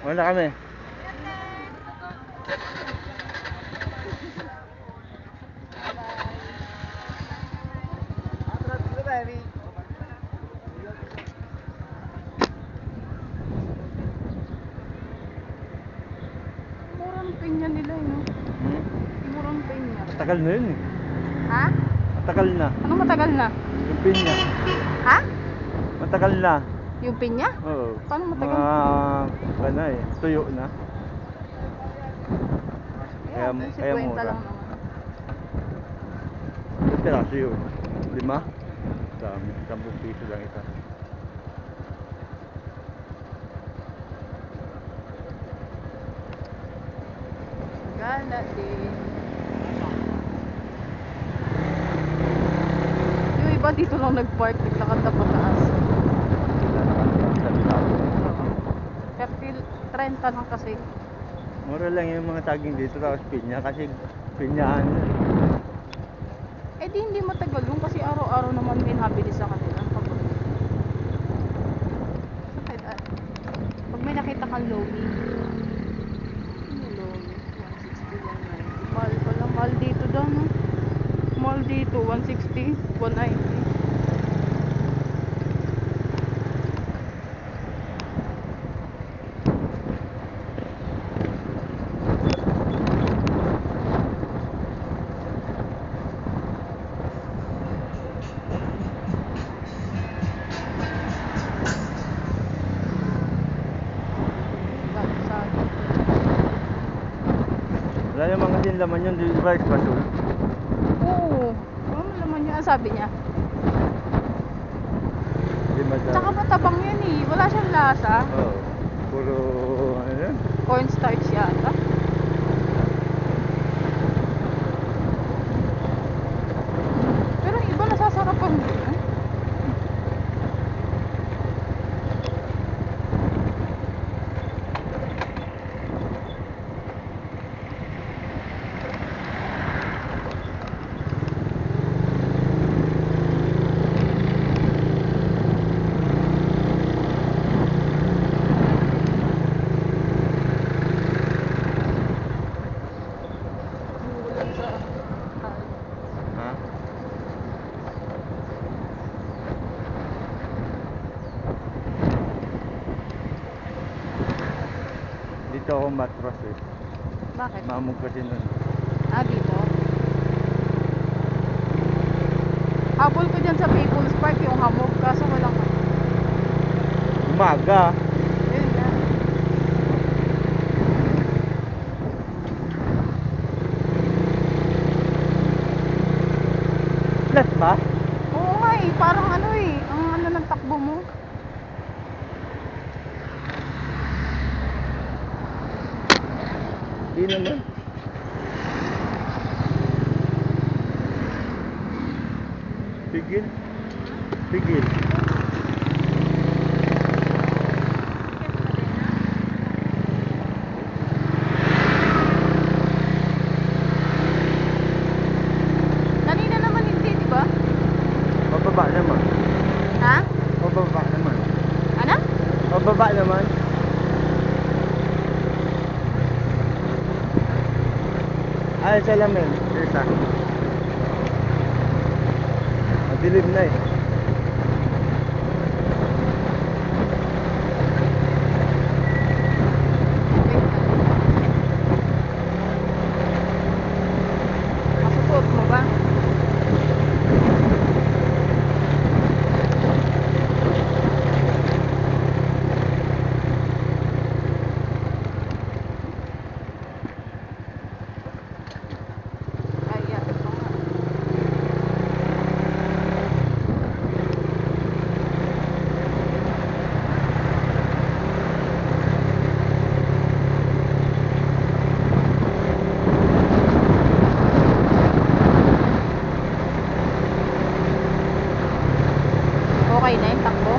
Wala kami. Murang pinya nila yun. Murang pinya. Matagal na yun eh. Ha? Matagal na. Anong matagal na? Yung pinya. Ha? Matagal na. Yung pinya? Oo. Paano matagal? Ano eh, tuyo na. Kaya Si kaya Kwenta mura. lang naman. Yung piraso yun. 5? Dami. 10 piso lang isa. Gala din. Yung iba dito lang nag-park, naglakad na pataas. Pero 30 lang kasi. Mura lang yung mga saging dito tapos pinya kasi pinyahan yun. Eh di hindi matagal yun kasi araw-araw naman may nabili sa kanila. Pag may nakita kang lomi, lomi, 160, 190. Mahal pala, mahal dito daw, no? Mahal dito, 160, 190. Wala naman kasi laman yun, di ba? Basol. Oo, ano naman yun, ang sabi niya. Di madami. Tsaka matabang yan eh, wala siyang lasa. Oo. Puro ano yun? Cornstarch yata. Pero yung iba nasasarapan din. Ha? Dito ako matras eh. Bakit? Mamog kasi nun. Ah, dito. Habol ko dyan sa People's Park yung hamog, kaso walang Umaga. yun nga. Flat ba? Oo nga eh, parang ano eh, ang ano ng takbo mo. Di naman. Pigil. Pigil. Kanina naman hindi, di ba? Pababa naman. Ha? Pababa naman. Ano? Pababa naman. Ay, salamin. Isa. Madilim na eh. Masusuot mo ba? Ay, yan. Okay na yung takbo?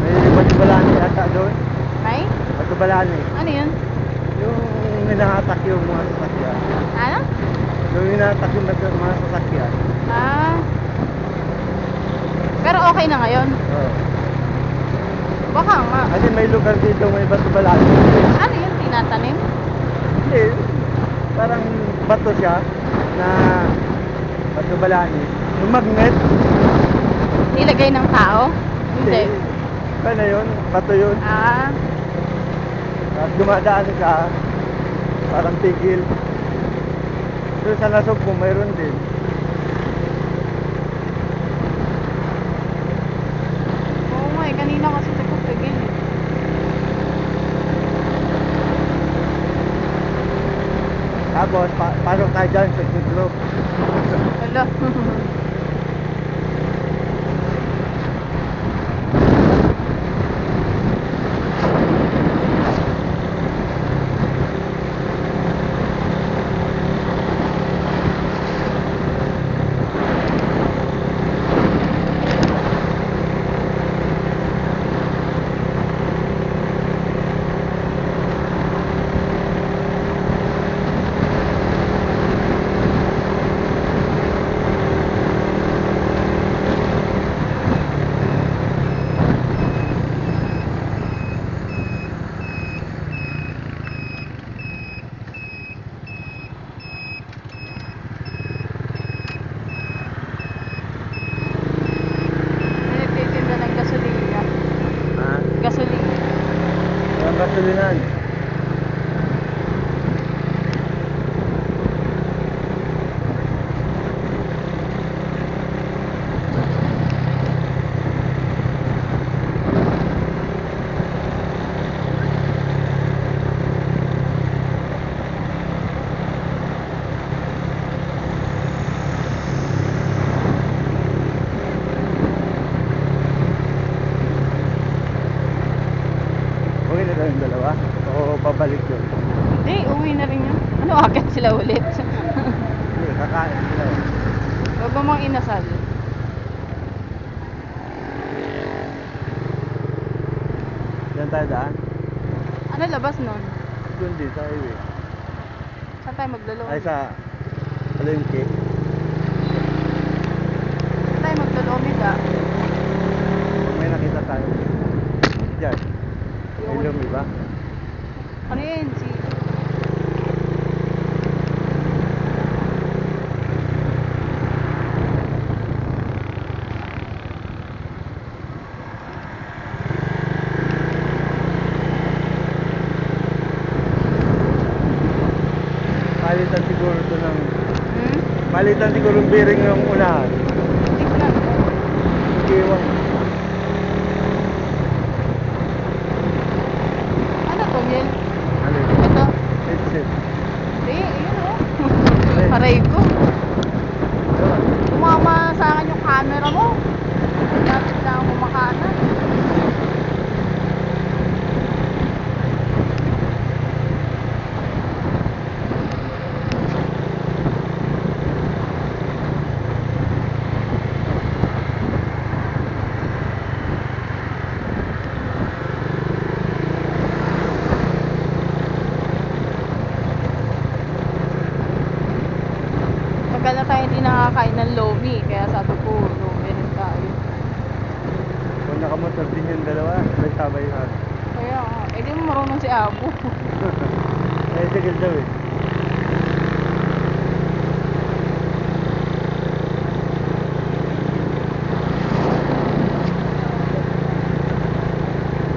May batubalaan yata doon. May? Batubalaan eh. Ano yun? Yung hinahatak yung mga sasakyan. Ano? Yung hinahatak yung mga sasakyan. Ah, Pero okay na ngayon. Oo. Baka nga. Kasi may lugar dito may bato balado. Ano yun, tinatanim? Hindi. Parang bato siya na bato balani. Yung magnet. Nilagay ng tao? Hindi. Ano yun? Bato yun. Ah, At dumadaan ka, parang tigil. Doon sa nasog mo, mayroon din. oo nga eh. Kanina kasi nagpapagil eh. Tapos, pasok tayo dyan sa group. Wala. May nagtitinda ng gasolina. Ha? Gasolina. Ang gasolinan. Okay na lang yung dalawa. O pabalik yun. Hindi, uwi na rin yun. Ano, akit sila ulit? Hindi, kakain sila. Huwag mo mang inasal. Yan tayo daan. Ano labas nun? Doon din sa highway. Saan tayo maglalo? Ay sa palengke. Saan tayo maglalomid ah? May nakita tayo. Diyan. May lumi ba? Ano yun? Si... Palitan siguro ito ng... Hmm? Palitan siguro yung bearing ng unahan. Tignan. Iwan. Ano to, Nil? Ano yun? Ito? Headset. Hindi, yun oh. Paray ko. Yun. Tumama sa akin yung camera mo. Lapit na ako kumakanan. Tagal na tayo hindi nakakain ng lomi. Kaya sabi ko, lomi rin tayo. Kung nakamotor din yung dalawa, nagsabay ha. Kaya, eh di mo marunong si Abo. Eh, sige daw eh.